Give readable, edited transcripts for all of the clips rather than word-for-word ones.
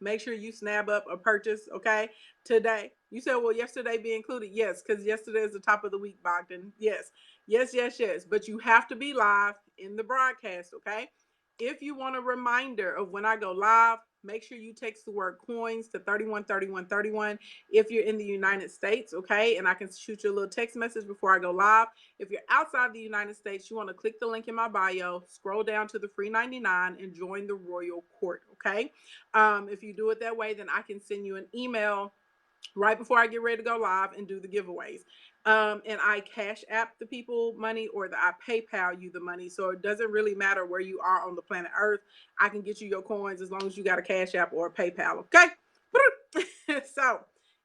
make sure you snap up a purchase, okay? Today. You said, well, yesterday be included. Yes, because yesterday is the top of the week, Bogdan. Yes, yes, yes, yes. But you have to be live in the broadcast, okay? If you want a reminder of when I go live, make sure you text the word coins to 313131 if you're in the United States, okay? And I can shoot you a little text message before I go live. If you're outside the United States, you want to click the link in my bio, scroll down to the free 99 and join the royal court, okay? If you do it that way, then I can send you an email right before I get ready to go live and do the giveaways. And I cash app the people money, or I PayPal you the money. So it doesn't really matter where you are on the planet Earth. I can get you your coins as long as you got a cash app or a PayPal. Okay. So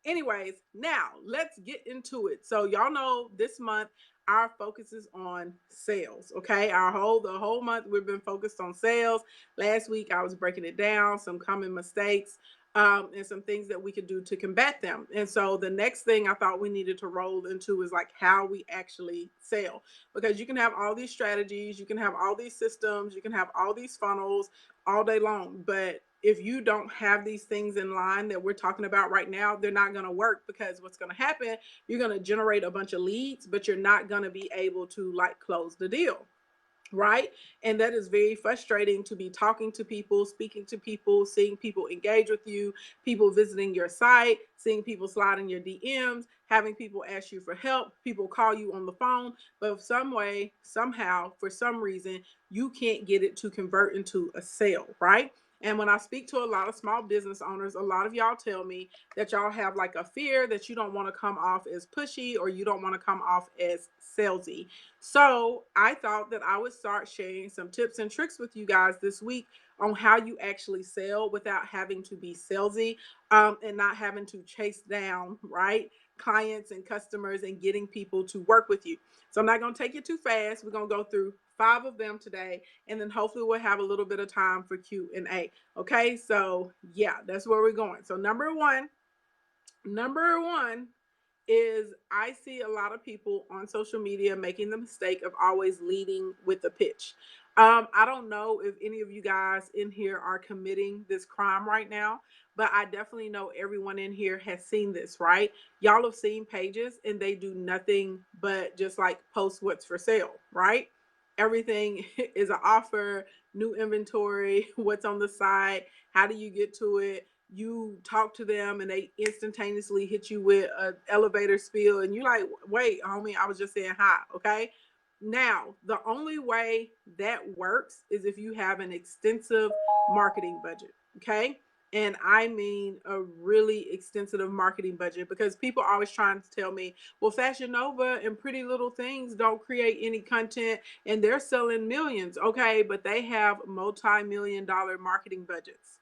anyways, now let's get into it. So y'all know this month our focus is on sales. Okay. The whole month we've been focused on sales. Last week I was breaking it down, some common mistakes, and some things that we could do to combat them. And so the next thing I thought we needed to roll into is like how we actually sell, because you can have all these strategies, you can have all these systems, you can have all these funnels all day long, but if you don't have these things in line that we're talking about right now, they're not going to work, because what's going to happen, you're going to generate a bunch of leads, but you're not going to be able to like close the deal. Right. And that is very frustrating, to be talking to people, speaking to people, seeing people engage with you, people visiting your site, seeing people slide in your DMs, having people ask you for help, people call you on the phone, but some way, somehow, for some reason, you can't get it to convert into a sale. Right. And when I speak to a lot of small business owners, a lot of y'all tell me that y'all have like a fear that you don't want to come off as pushy, or you don't want to come off as salesy. So I thought that I would start sharing some tips and tricks with you guys this week on how you actually sell without having to be salesy, and not having to chase down, right, clients and customers and getting people to work with you. So I'm not going to take it too fast. We're going to go through 5 of them today, and then hopefully we'll have a little bit of time for Q&A. Okay, so yeah, that's where we're going. So number one is, I see a lot of people on social media making the mistake of always leading with a pitch. I don't know if any of you guys in here are committing this crime right now, but I definitely know everyone in here has seen this, right? Y'all have seen pages and they do nothing but just like post what's for sale, right? Everything is an offer, new inventory, what's on the site, how do you get to it? You talk to them and they instantaneously hit you with an elevator spiel, and you're like, wait, homie, I was just saying hi. Okay. Now, the only way that works is if you have an extensive marketing budget. Okay. And I mean a really extensive marketing budget, because people are always trying to tell me, well, Fashion Nova and Pretty Little Things don't create any content and they're selling millions. Okay. But they have multi-million-dollar marketing budgets.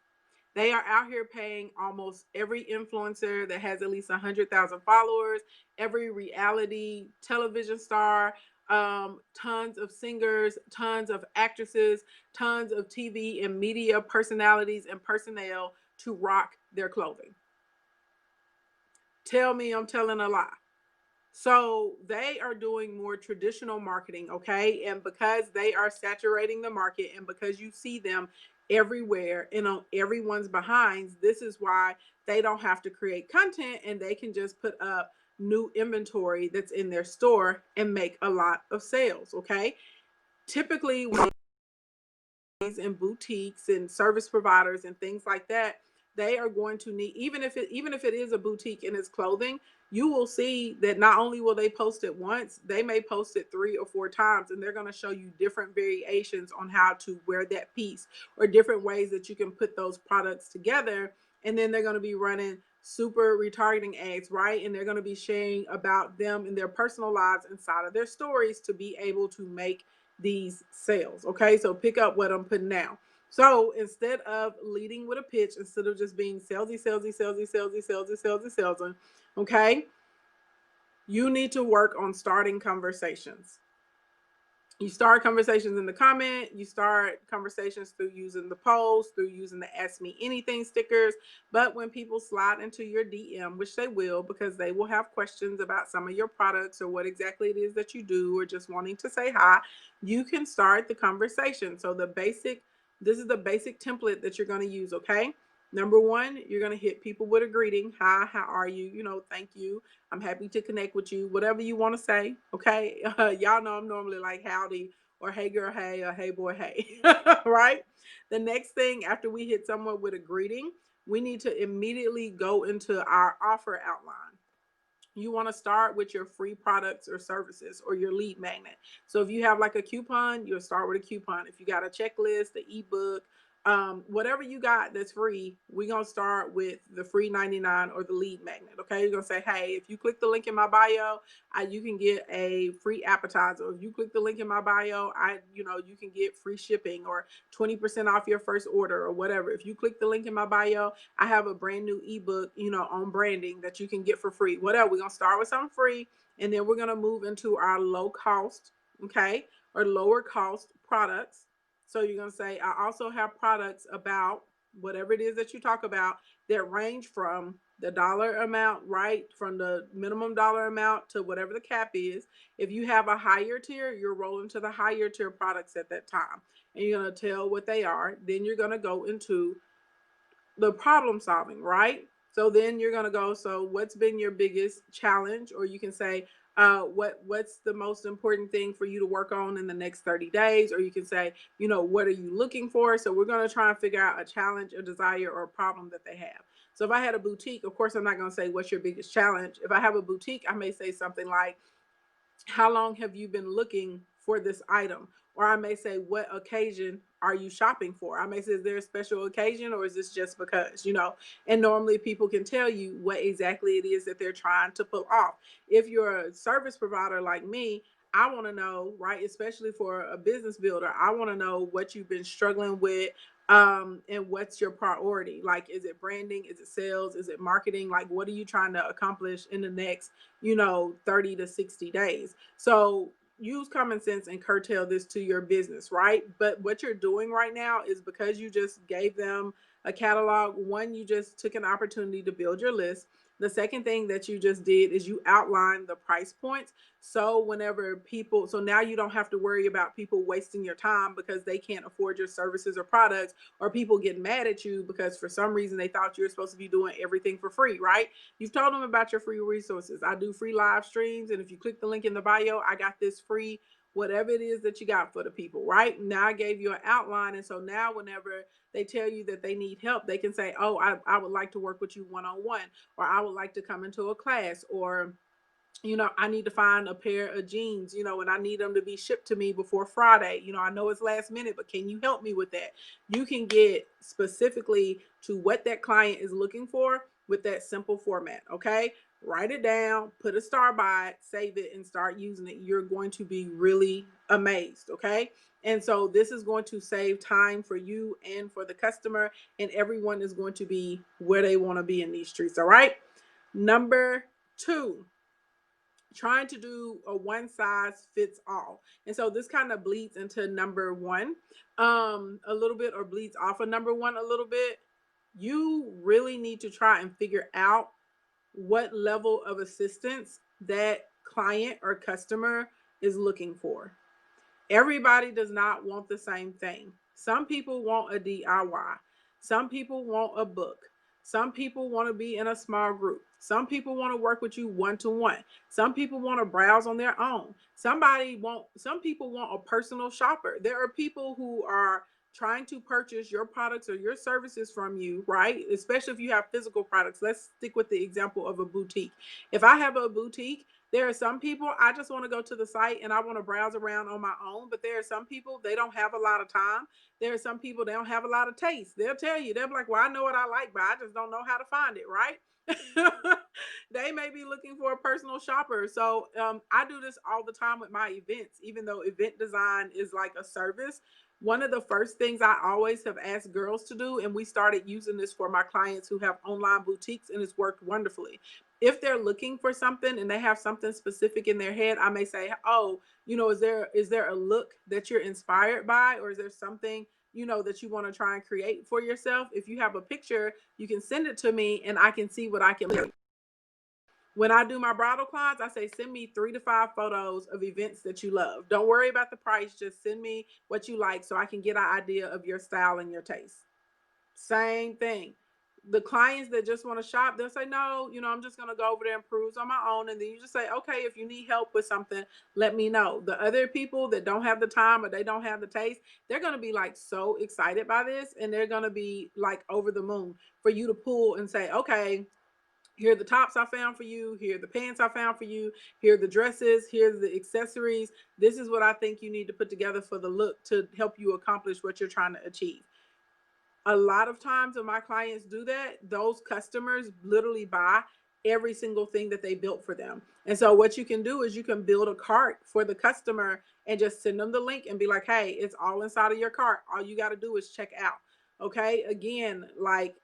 They are out here paying almost every influencer that has at least 100,000 followers, every reality television star, tons of singers, tons of actresses, tons of TV and media personalities and personnel to rock their clothing. Tell me I'm telling a lie. So they are doing more traditional marketing, okay? And because they are saturating the market, and because you see them everywhere and on everyone's behinds, this is why they don't have to create content, and they can just put up new inventory that's in their store and make a lot of sales, okay? Typically, when and boutiques and service providers and things like that, they are going to need, even if it is a boutique and it's clothing, you will see that not only will they post it once, they may post it 3 or 4 times, and they're going to show you different variations on how to wear that piece, or different ways that you can put those products together. And then they're going to be running super retargeting ads, right? And they're going to be sharing about them and their personal lives inside of their stories to be able to make these sales. Okay, so pick up what I'm putting down. So instead of leading with a pitch, instead of just being salesy, okay, you need to work on starting conversations. You start conversations in the comment, you start conversations through using the polls, through using the Ask Me Anything stickers. But when people slide into your DM, which they will, because they will have questions about some of your products or what exactly it is that you do, or just wanting to say hi, you can start the conversation. So this is the basic template that you're going to use, okay? Number one, you're going to hit people with a greeting. Hi, how are you? Thank you. I'm happy to connect with you. Whatever you want to say. Okay. Y'all know I'm normally like howdy or hey girl, hey, or hey boy, hey. Right. The next thing after we hit someone with a greeting, we need to immediately go into our offer outline. You want to start with your free products or services or your lead magnet. So if you have like a coupon, you'll start with a coupon. If you got a checklist, the ebook, whatever you got that's free, we're going to start with the free 99 or the lead magnet. Okay. You're going to say, hey, if you click the link in my bio, you can get a free appetizer. If you click the link in my bio, you can get free shipping or 20% off your first order or whatever. If you click the link in my bio, I have a brand new ebook, on branding that you can get for free. Whatever. We're going to start with something free, and then we're going to move into our low cost, okay, or lower cost products. So you're going to say, I also have products about whatever it is that you talk about that range from the dollar amount, right? From the minimum dollar amount to whatever the cap is. If you have a higher tier, you're rolling to the higher tier products at that time. And you're going to tell what they are. Then you're going to go into the problem solving, right? So then you're gonna go, so what's been your biggest challenge? Or you can say, what's the most important thing for you to work on in the next 30 days? Or you can say, what are you looking for? So we're gonna try and figure out a challenge, a desire, or a problem that they have. So if I had a boutique, of course, I'm not gonna say what's your biggest challenge. If I have a boutique, I may say something like, how long have you been looking for this item? Or I may say, what occasion are you shopping for? I may say, is there a special occasion or is this just because, And normally people can tell you what exactly it is that they're trying to pull off. If you're a service provider like me, I want to know, right? Especially for a business builder, I want to know what you've been struggling with, and what's your priority. Like, is it branding? Is it sales? Is it marketing? Like, what are you trying to accomplish in the next 30 to 60 days. So use common sense and curtail this to your business, right? But what you're doing right now is because you just gave them a catalog. One, you just took an opportunity to build your list. The second thing that you just did is you outlined the price points. So so now you don't have to worry about people wasting your time because they can't afford your services or products, or people getting mad at you because for some reason they thought you were supposed to be doing everything for free, right? You've told them about your free resources. I do free live streams. And if you click the link in the bio, I got this free, whatever it is that you got for the people, right? Now I gave you an outline. And so now whenever they tell you that they need help, they can say, oh, I would like to work with you one-on-one, or I would like to come into a class, or I need to find a pair of jeans, and I need them to be shipped to me before Friday. I know it's last minute, but can you help me with that? You can get specifically to what that client is looking for with that simple format. Okay. Write it down, put a star by it, save it, and start using it. You're going to be really amazed. Okay. And so this is going to save time for you and for the customer, and everyone is going to be where they want to be in these streets. All right. Number two, trying to do a one size fits all. And so this kind of bleeds into number one a little bit, or bleeds off of number one a little bit. You really need to try and figure out what level of assistance that client or customer is looking for. Everybody does not want the same thing. Some people want a DIY. Some people want a book. Some people want to be in a small group. Some people want to work with you one to one. Some people want to browse on their own. Some people want a personal shopper. There are people who are trying to purchase your products or your services from you, right? Especially if you have physical products. Let's stick with the example of a boutique. If I have a boutique, there are some people, I just want to go to the site and I want to browse around on my own. But there are some people, they don't have a lot of time. There are some people, they don't have a lot of taste. They'll tell you, they'll be like, well, I know what I like, but I just don't know how to find it, right? They may be looking for a personal shopper. So I do this all the time with my events, even though event design is like a service. One of the first things I always have asked girls to do, and we started using this for my clients who have online boutiques, and it's worked wonderfully. If they're looking for something and they have something specific in their head, I may say, oh, is there a look that you're inspired by, or is there something that you want to try and create for yourself? If you have a picture, you can send it to me and I can see what I can do. When I do my bridal clients, I say, send me 3 to 5 photos of events that you love. Don't worry about the price. Just send me what you like so I can get an idea of your style and your taste. Same thing. The clients that just want to shop, they'll say, no, I'm just going to go over there and peruse on my own. And then you just say, okay, if you need help with something, let me know. The other people that don't have the time or they don't have the taste, they're going to be like so excited by this. And they're going to be like over the moon for you to pull and say, okay, here are the tops I found for you. Here are the pants I found for you. Here are the dresses. Here's the accessories. This is what I think you need to put together for the look to help you accomplish what you're trying to achieve. A lot of times when my clients do that, those customers literally buy every single thing that they built for them. And so what you can do is you can build a cart for the customer and just send them the link and be like, hey, it's all inside of your cart. All you got to do is check out. Okay. Again, like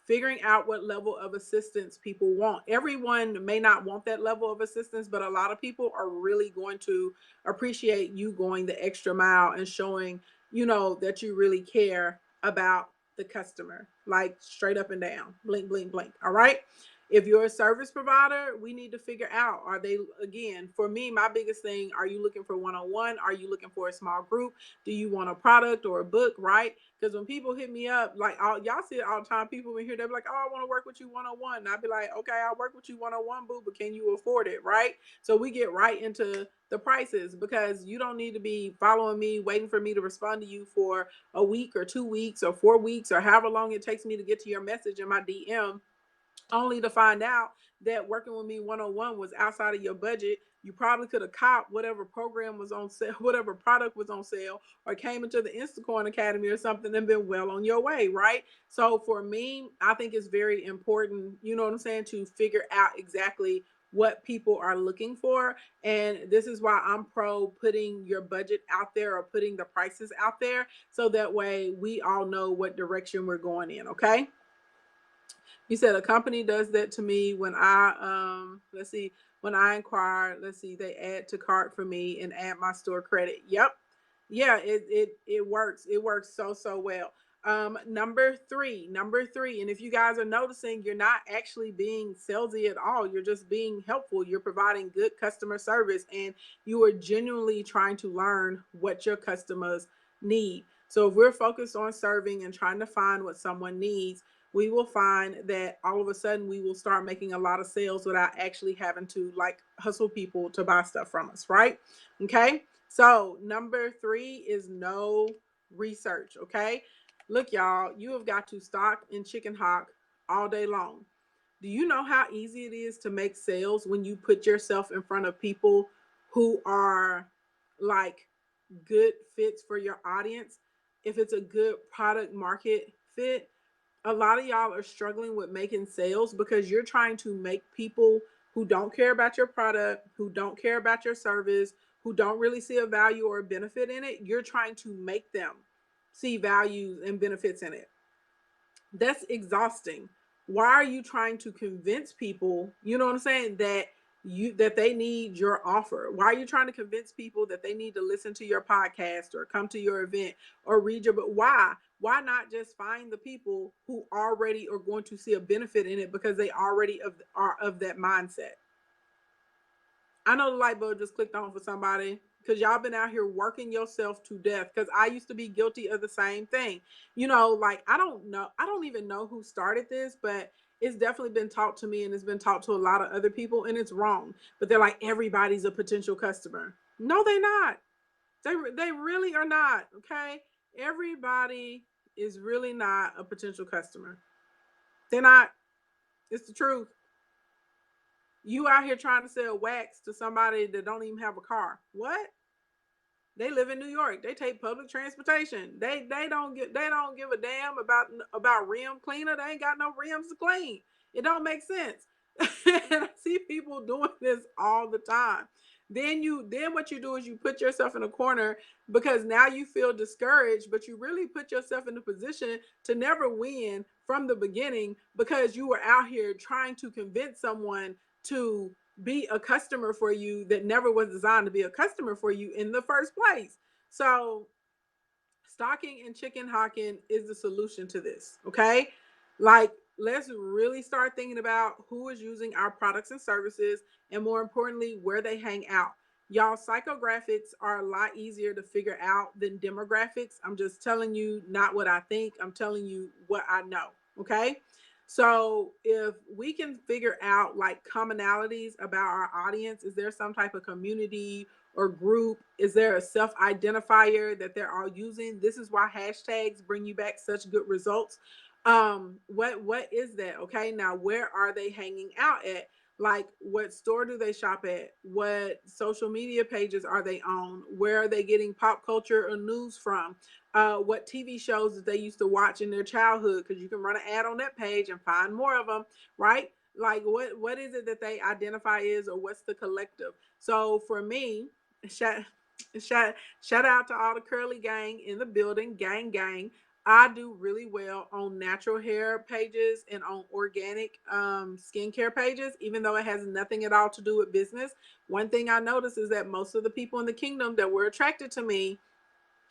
figuring out what level of assistance people want. Everyone may not want that level of assistance, but a lot of people are really going to appreciate you going the extra mile and showing, that you really care about the customer, like straight up and down, blink, blink, blink. All right. If you're a service provider, we need to figure out, are they, again, for me, my biggest thing, are you looking for one-on-one? Are you looking for a small group? Do you want a product or a book, right? Because when people hit me up, like y'all see it all the time, people in here, they're like, oh, I want to work with you one-on-one. And I'd be like, okay, I'll work with you one-on-one, boo, but can you afford it, right? So we get right into the prices, because you don't need to be following me, waiting for me to respond to you for a week or 2 weeks or 4 weeks or however long it takes me to get to your message in my DM, only to find out that working with me one-on-one was outside of your budget. You probably could have copped whatever program was on sale, whatever product was on sale, or came into the Instacorn Academy or something and been well on your way, right? So for me, I think it's very important, you know what I'm saying, to figure out exactly what people are looking for. And this is why I'm pro putting your budget out there or putting the prices out there, so that way we all know what direction we're going in, okay? You said a company does that to me when let's see, when I inquire, let's see, they add to cart for me and add my store credit. Yep. Yeah, it works. It works so well. Number three, and if you guys are noticing, you're not actually being salesy at all. You're just being helpful. You're providing good customer service, and you are genuinely trying to learn what your customers need. So if we're focused on serving and trying to find what someone needs, we will find that all of a sudden we will start making a lot of sales without actually having to like hustle people to buy stuff from us, right? Okay. So number three is no research. Okay. Look, y'all, you have got to stock and chicken hawk all day long. Do you know how easy it is to make sales when you put yourself in front of people who are like good fits for your audience? If it's a good product market fit, a lot of y'all are struggling with making sales because you're trying to make people who don't care about your product, who don't care about your service, who don't really see a value or a benefit in it, you're trying to make them see values and benefits in it. That's exhausting. Why are you trying to convince people, you know what I'm saying, that they need your offer? Why are you trying to convince people that they need to listen to your podcast or come to your event or read your book? Why not just find the people who already are going to see a benefit in it because they already are of that mindset? I know the light bulb just clicked on for somebody, because y'all been out here working yourself to death. Because I used to be guilty of the same thing. Like I don't know, I don't even know who started this, but it's definitely been taught to me, and it's been taught to a lot of other people, and it's wrong. But they're like, everybody's a potential customer. No, they're not. They really are not. Okay, everybody is really not a potential customer. They're not. It's the truth. You out here trying to sell wax to somebody that don't even have a car. What? They live in New York. They take public transportation. They don't give a damn about rim cleaner. They ain't got no rims to clean. It don't make sense. And I see people doing this all the time. Then what you do is you put yourself in a corner, because now you feel discouraged, but you really put yourself in a position to never win from the beginning, because you were out here trying to convince someone to be a customer for you that never was designed to be a customer for you in the first place. So stocking and chicken hawking is the solution to this. Okay. Like, let's really start thinking about who is using our products and services, and more importantly, where they hang out. Y'all, psychographics are a lot easier to figure out than demographics. I'm just telling you not what I think, I'm telling you what I know. Okay. So if we can figure out like commonalities about our audience, is there some type of community or group? Is there a self identifier that they're all using? This is why hashtags bring you back such good results. What is that? Okay, now where are they hanging out at? Like, what store do they shop at? What social media pages are they on? Where are they getting pop culture or news from? What TV shows that they used to watch in their childhood? Because you can run an ad on that page and find more of them, right? Like, what is it that they identify is, or what's the collective? So for me, shout shout shout out to all the curly gang in the building, gang. I do really well on natural hair pages and on organic skincare pages, even though it has nothing at all to do with business. One thing I noticed is that most of the people in the kingdom that were attracted to me,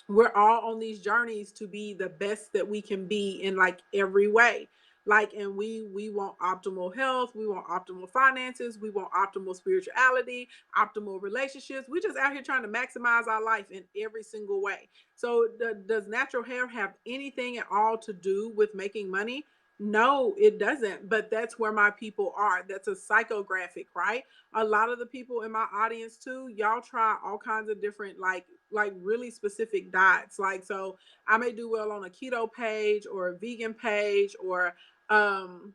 we're all on these journeys to be the best that we can be in like every way. Like, and we want optimal health, we want optimal finances, we want optimal spirituality, optimal relationships. We just out here trying to maximize our life in every single way. So does natural hair have anything at all to do with making money? No, it doesn't. But that's where my people are. That's a psychographic, right? A lot of the people in my audience too, y'all try all kinds of different like really specific diets. Like, so I may do well on a keto page or a vegan page, um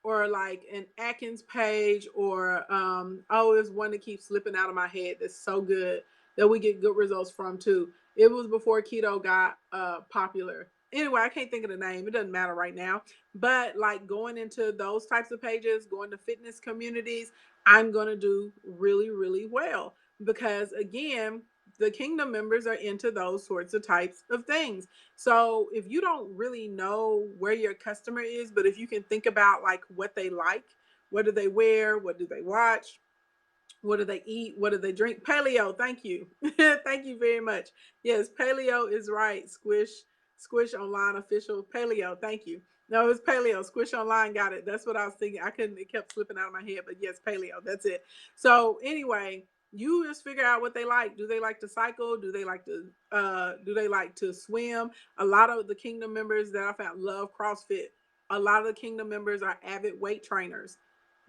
or like an Atkins page, or oh, there's one that keeps slipping out of my head that's so good that we get good results from too. It was before keto got popular. Anyway, I can't think of the name. It doesn't matter right now. But like going into those types of pages, going to fitness communities, I'm going to do really, really well because again, the kingdom members are into those sorts of types of things. So if you don't really know where your customer is, but if you can think about like what they like, what do they wear, what do they watch, what do they eat? What do they drink? Paleo. Thank you. Thank you very much. Yes, paleo is right. Squish online official paleo. Thank you. No, it's paleo. Squish online got it. That's what I was thinking. I couldn't, it kept slipping out of my head, but yes, paleo. That's it. So anyway, you just figure out what they like. Do they like to cycle? Do they like to swim? A lot of the kingdom members that I found love CrossFit. A lot of the kingdom members are avid weight trainers.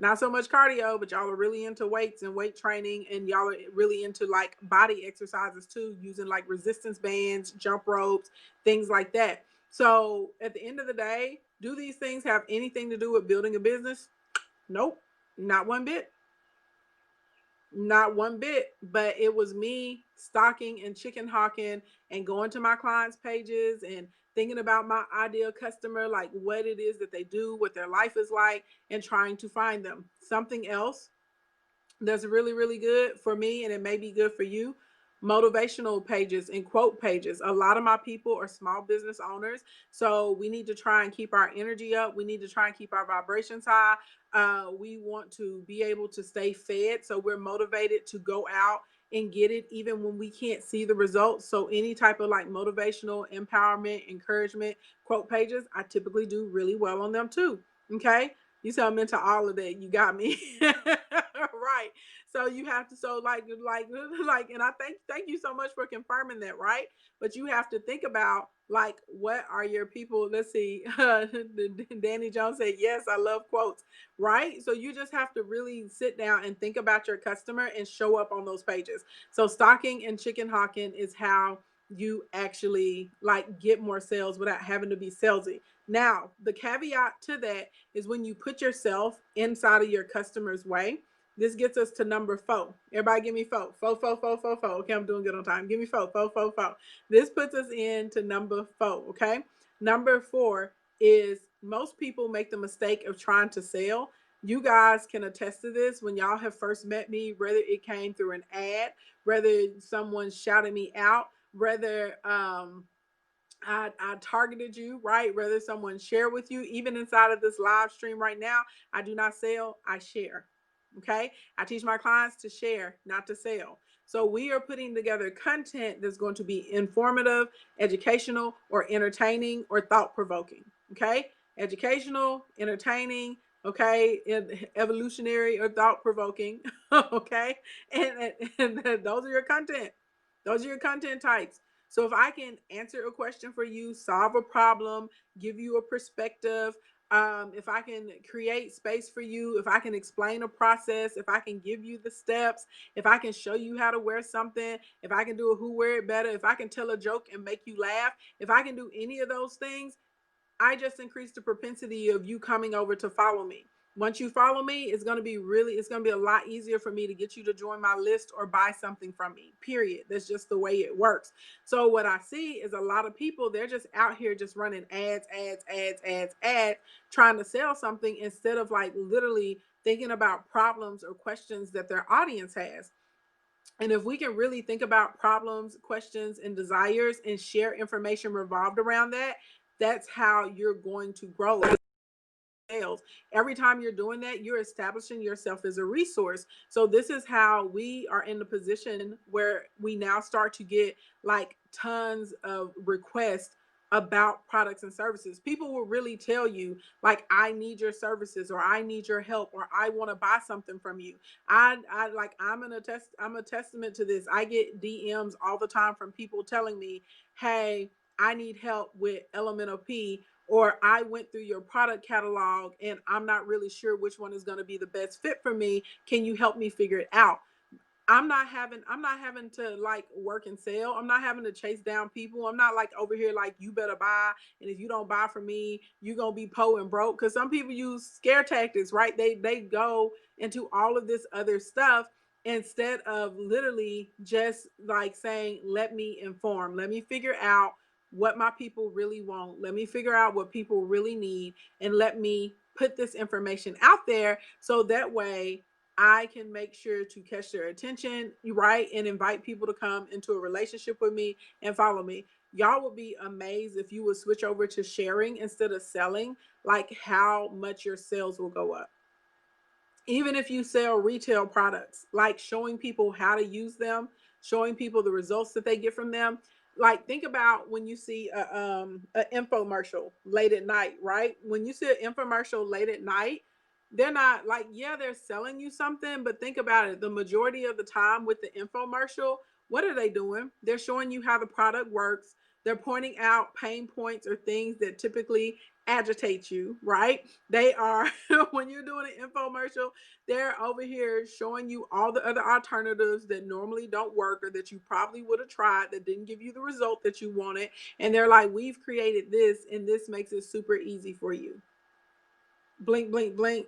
Not so much cardio, but y'all are really into weights and weight training, and y'all are really into like body exercises too, using like resistance bands, jump ropes, things like that. So at the end of the day, do these things have anything to do with building a business? Nope, not one bit. Not one bit. But it was me stalking and chicken hawking and going to my clients' pages and thinking about my ideal customer, like what it is that they do, what their life is like, and trying to find them. Something else that's really, really good for me, and it may be good for you: motivational pages and quote pages. A lot of my people are small business owners, so we need to try and keep our energy up. We need to try and keep our vibrations high. We want to be able to stay fed, so we're motivated to go out and get it even when we can't see the results. So any type of like motivational, empowerment, encouragement quote pages, I typically do really well on them too. Okay, you said I'm into all of that. You got me. Right. So you have to, so like, and I thank you so much for confirming that, right? But you have to think about like what are your people. Let's see. Danny Jones said, yes, I love quotes, right? So you just have to really sit down and think about your customer and show up on those pages. So stocking and chicken hawking is how you actually like get more sales without having to be salesy. Now, the caveat to that is when you put yourself inside of your customer's way. This gets us to number 4. Everybody give me 4. 4, 4, 4, 4, 4. Okay, I'm doing good on time. Give me 4, 4, 4, 4. This puts us into number 4, okay? Number 4 is most people make the mistake of trying to sell. You guys can attest to this. When y'all have first met me, whether it came through an ad, whether someone shouted me out, whether I targeted you, right? Whether someone share with you, even inside of this live stream right now, I do not sell, I share. Okay. I teach my clients to share, not to sell. So we are putting together content that's going to be informative, educational, or entertaining, or thought provoking. Okay. Educational, entertaining, okay, evolutionary, or thought provoking. Okay. And those are your content. Those are your content types. So if I can answer a question for you, solve a problem, give you a perspective, if I can create space for you, if I can explain a process, if I can give you the steps, if I can show you how to wear something, if I can do a who wear it better, if I can tell a joke and make you laugh, if I can do any of those things, I just increased the propensity of you coming over to follow me. Once you follow me, it's going to be a lot easier for me to get you to join my list or buy something from me, period. That's just the way it works. So what I see is a lot of people, they're just out here just running ads, trying to sell something instead of like literally thinking about problems or questions that their audience has. And if we can really think about problems, questions, and desires and share information revolved around that, that's how you're going to grow sales. Every time you're doing that, you're establishing yourself as a resource. So this is how we are in the position where we now start to get like tons of requests about products and services. People will really tell you like, I need your services, or I need your help, or I want to buy something from you. I like, I'm a testament to this. I get DMs all the time from people telling me, hey, I need help with Elemental P, or I went through your product catalog and I'm not really sure which one is going to be the best fit for me. Can you help me figure it out? I'm not having to like work and sell. I'm not having to chase down people. I'm not like over here like, you better buy, and if you don't buy from me, you're gonna be poor and broke. Because some people use scare tactics, right? They go into all of this other stuff instead of literally just like saying, let me inform, let me figure out what my people really want, let me figure out what people really need, and let me put this information out there so that way I can make sure to catch their attention, right? And invite people to come into a relationship with me and follow me. Y'all would be amazed if you would switch over to sharing instead of selling, like how much your sales will go up. Even if you sell retail products, like showing people how to use them, showing people the results that they get from them. Like, think about when you see a infomercial late at night, right? When you see an infomercial late at night, they're not like, yeah, they're selling you something, but think about it. The majority of the time with the infomercial, what are they doing? They're showing you how the product works. They're pointing out pain points or things that typically agitate you, right? They are, when you're doing an infomercial, they're over here showing you all the other alternatives that normally don't work, or that you probably would have tried that didn't give you the result that you wanted. And they're like, we've created this, and this makes it super easy for you. Blink, blink, blink.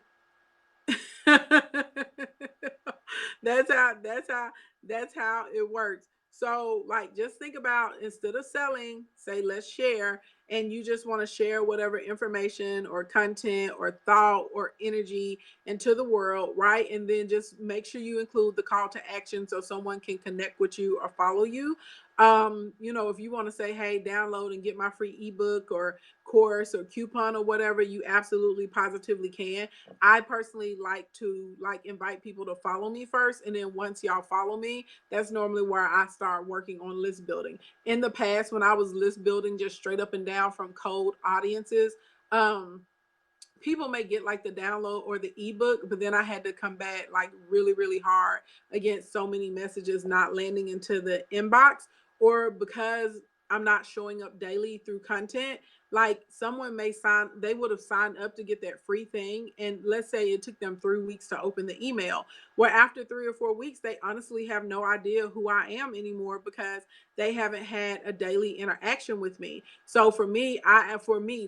That's how it works. So like, just think about, instead of selling, say let's share, and you just want to share whatever information or content or thought or energy into the world, right? And then just make sure you include the call to action so someone can connect with you or follow you. If you want to say, hey, download and get my free ebook or course or coupon or whatever, you absolutely positively can. I personally like to like invite people to follow me first, and then once y'all follow me, that's normally where I start working on list building. In the past, when I was list building just straight up and down from cold audiences, people may get like the download or the ebook, but then I had to combat like really, really hard against so many messages not landing into the inbox, or because I'm not showing up daily through content. Like, someone they would have signed up to get that free thing. And let's say it took them 3 weeks to open the email. Where after 3 or 4 weeks, they honestly have no idea who I am anymore because they haven't had a daily interaction with me. So for me,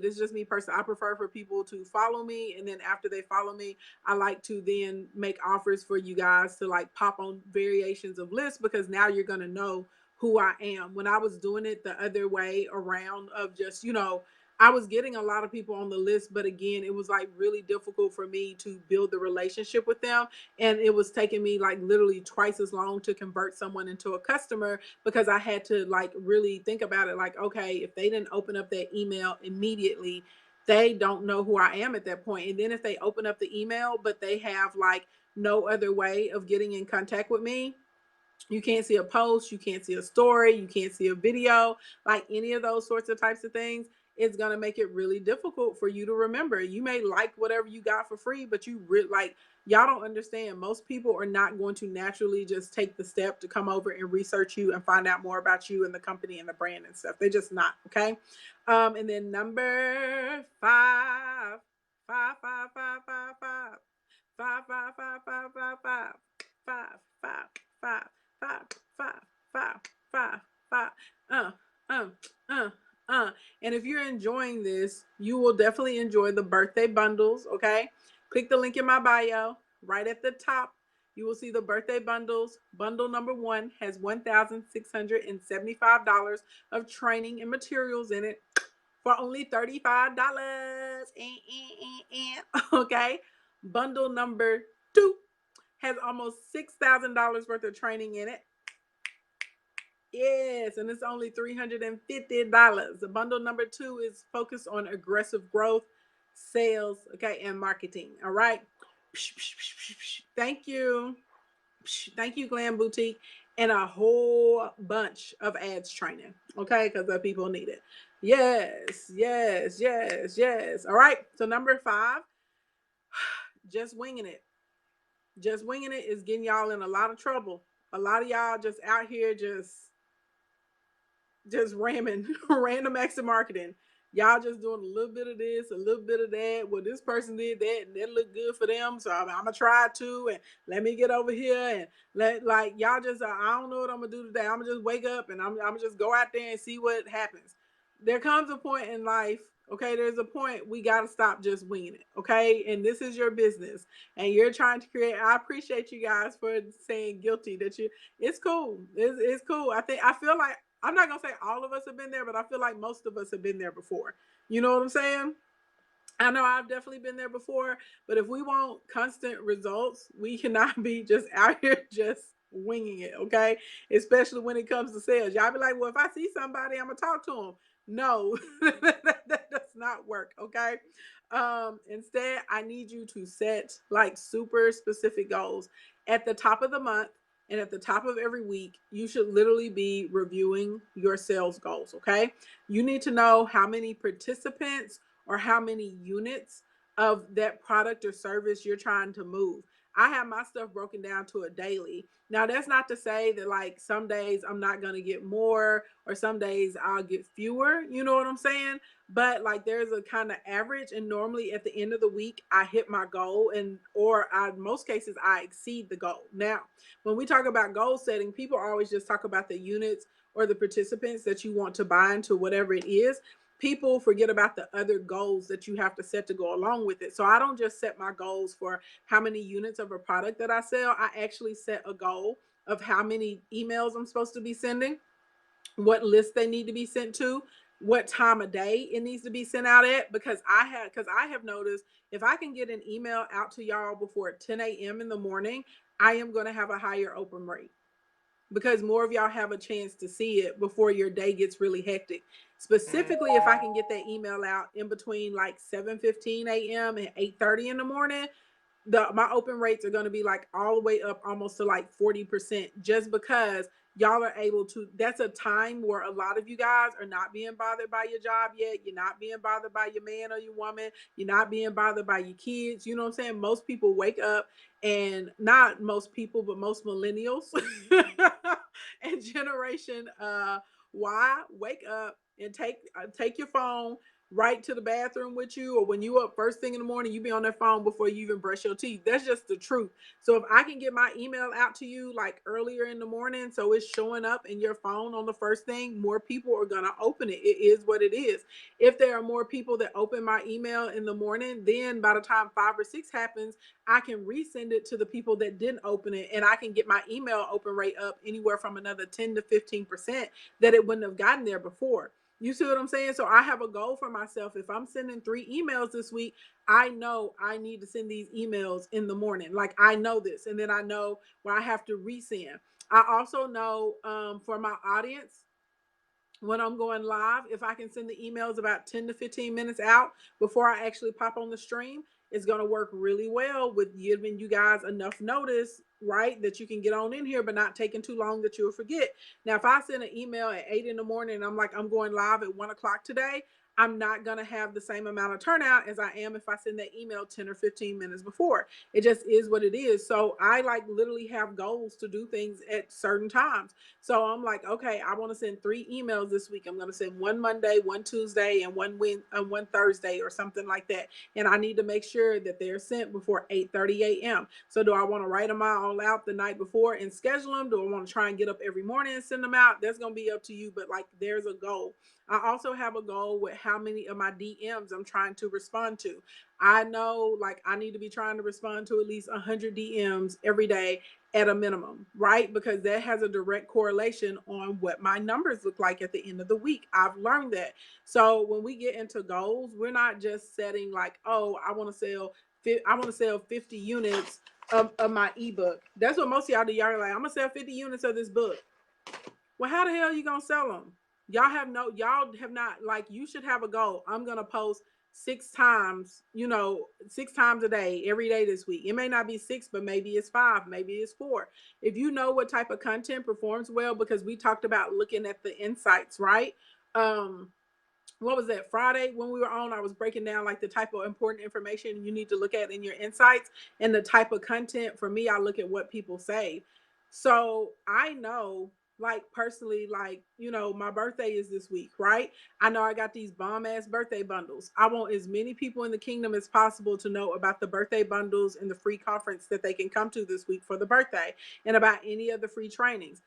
this is just me personally, I prefer for people to follow me, and then after they follow me, I like to then make offers for you guys to like pop on variations of lists, because now you're going to know who I am. When I was doing it the other way around of just, I was getting a lot of people on the list, but again, it was like really difficult for me to build the relationship with them. And it was taking me like literally twice as long to convert someone into a customer, because I had to like really think about it. Like, okay, if they didn't open up that email immediately, they don't know who I am at that point. And then if they open up the email, but they have like no other way of getting in contact with me, you can't see a post, you can't see a story, you can't see a video, like any of those sorts of types of things. It's going to make it really difficult for you to remember. You may like whatever you got for free, but y'all don't understand. Most people are not going to naturally just take the step to come over and research you and find out more about you and the company and the brand and stuff. They're just not. Okay. And then number 5, Five, five, five, five, five. Five, five, five, five, five, five. Five, five, five, five, five, five, five, five. Uh, uh, uh, And if you're enjoying this, you will definitely enjoy the birthday bundles, okay? Click the link in my bio. Right at the top, you will see the birthday bundles. Bundle number 1 has $1,675 of training and materials in it for only $35. Okay. Bundle number 2 has almost $6,000 worth of training in it. Yes, and it's only $350. The bundle number 2 is focused on aggressive growth, sales, okay, and marketing. All right. Thank you. Thank you, Glam Boutique, and a whole bunch of ads training. Okay, because the people need it. Yes, yes, yes, yes. All right. So number 5, just winging it. Just winging it is getting y'all in a lot of trouble. A lot of y'all just out here just ramming random exit marketing. Y'all just doing a little bit of this, a little bit of that. Well, this person did that and that looked good for them. So I'm gonna try too. And let me get over here and let like y'all just I don't know what I'm gonna do today. I'm gonna just wake up and I'm gonna just go out there and see what happens. There comes a point in life, okay, there's a point we gotta stop just winging it. Okay. And this is your business and you're trying to create. I appreciate you guys for saying guilty that you it's cool. It's cool. I feel like I'm not gonna say all of us have been there, but I feel like most of us have been there before. You know what I'm saying? I know I've definitely been there before, but if we want constant results, we cannot be just out here just winging it, okay? Especially when it comes to sales. Y'all be like, well, if I see somebody, I'm gonna talk to them. No, that does not work, okay? Instead, I need you to set like super specific goals at the top of the month and at the top of every week. You should literally be reviewing your sales goals, okay? You need to know how many participants or how many units of that product or service you're trying to move. I have my stuff broken down to a daily. Now, that's not to say that like some days I'm not going to get more or some days I'll get fewer. You know what I'm saying? But like there's a kind of average, and normally at the end of the week I hit my goal, and in most cases I exceed the goal. Now, when we talk about goal setting, people always just talk about the units or the participants that you want to buy into whatever it is. People forget about the other goals that you have to set to go along with it. So I don't just set my goals for how many units of a product that I sell. I actually set a goal of how many emails I'm supposed to be sending, what list they need to be sent to, what time of day it needs to be sent out at. Because I have noticed if I can get an email out to y'all before 10 a.m. in the morning, I am going to have a higher open rate because more of y'all have a chance to see it before your day gets really hectic. Specifically, if I can get that email out in between like 7:15 a.m. and 8:30 in the morning, my open rates are going to be like all the way up almost to like 40%, just because y'all are able to. That's a time where a lot of you guys are not being bothered by your job yet. You're not being bothered by your man or your woman. You're not being bothered by your kids. You know what I'm saying? Most people wake up, and not most people, but most millennials and generation Y wake up and take your phone right to the bathroom with you, or when you up first thing in the morning, you be on that phone before you even brush your teeth. That's just the truth. So if I can get my email out to you like earlier in the morning, so it's showing up in your phone on the first thing, more people are going to open it. It is what it is. If there are more people that open my email in the morning, then by the time 5 or 6 happens, I can resend it to the people that didn't open it, and I can get my email open rate up anywhere from another 10 to 15% that it wouldn't have gotten there before. You see what I'm saying? So I have a goal for myself. If I'm sending 3 emails this week, I know I need to send these emails in the morning. Like I know this, and then I know where I have to resend. I also know for my audience, when I'm going live, if I can send the emails about 10 to 15 minutes out before I actually pop on the stream, it's going to work really well with giving you guys enough notice, right? That you can get on in here, but not taking too long that you'll forget. Now, if I send an email at 8 in the morning and I'm like, I'm going live at 1 o'clock today, I'm not going to have the same amount of turnout as I am if I send that email 10 or 15 minutes before. It just is what it is. So I like literally have goals to do things at certain times. So I'm like, okay, I want to send 3 emails this week. I'm going to send one Monday, one Tuesday, and one Thursday or something like that. And I need to make sure that they're sent before 8:30 a.m. So do I want to write them all out the night before and schedule them? Do I want to try and get up every morning and send them out? That's going to be up to you. But like, there's a goal. I also have a goal with how many of my DMs I'm trying to respond to. I know like I need to be trying to respond to at least 100 DMs every day at a minimum, right? Because that has a direct correlation on what my numbers look like at the end of the week. I've learned that. So when we get into goals, we're not just setting like, oh, I want to sell 50 units of my ebook. That's what most of y'all do. Y'all are like, I'm gonna sell 50 units of this book. Well, how the hell are you gonna sell them? Y'all have not, like, you should have a goal. I'm gonna post 6 times, 6 times a day, every day this week. It may not be 6, but maybe it's 5, maybe it's 4. If you know what type of content performs well, because we talked about looking at the insights, right? What was that, Friday when we were on, I was breaking down like the type of important information you need to look at in your insights and the type of content. For me, I look at what people say. So I know, like, personally, like, my birthday is this week, right? I know I got these bomb ass birthday bundles. I want as many people in the kingdom as possible to know about the birthday bundles and the free conference that they can come to this week for the birthday, and about any of the free trainings.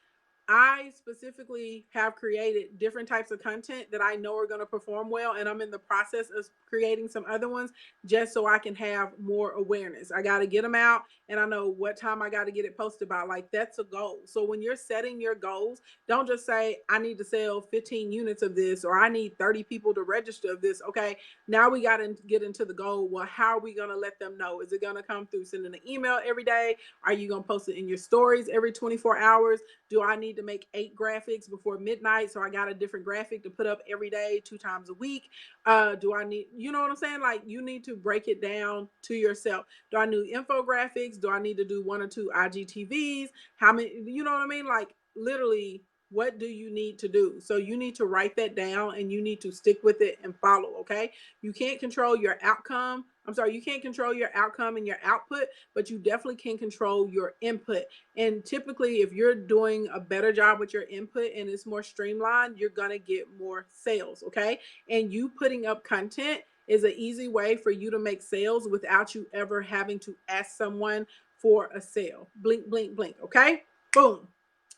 I specifically have created different types of content that I know are going to perform well, and I'm in the process of creating some other ones just so I can have more awareness. I got to get them out, and I know what time I got to get it posted by. Like, that's a goal. So when you're setting your goals, don't just say, I need to sell 15 units of this, or I need 30 people to register of this. Okay, now we got to get into the goal. Well, how are we going to let them know? Is it going to come through sending an email every day? Are you going to post it in your stories every 24 hours? Do I need to make 8 graphics before midnight, so I got a different graphic to put up every day, 2 times a week? Do I need, you know what I'm saying? Like, you need to break it down to yourself. Do I need infographics? Do I need to do 1 or 2 IGTVs? How many, you know what I mean? Like, literally, what do you need to do? So you need to write that down, and you need to stick with it and follow. Okay, you can't control your outcome. You can't control your outcome and your output, but you definitely can control your input. And typically, if you're doing a better job with your input and it's more streamlined, you're going to get more sales. Okay, and you putting up content is an easy way for you to make sales without you ever having to ask someone for a sale. Blink, blink, blink. Okay, boom.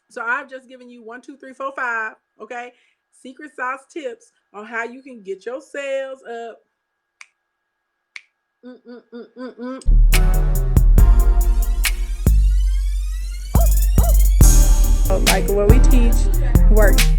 So I've just given you 1, 2, 3, 4, 5. Okay, secret sauce tips on how you can get your sales up. Like what we teach works.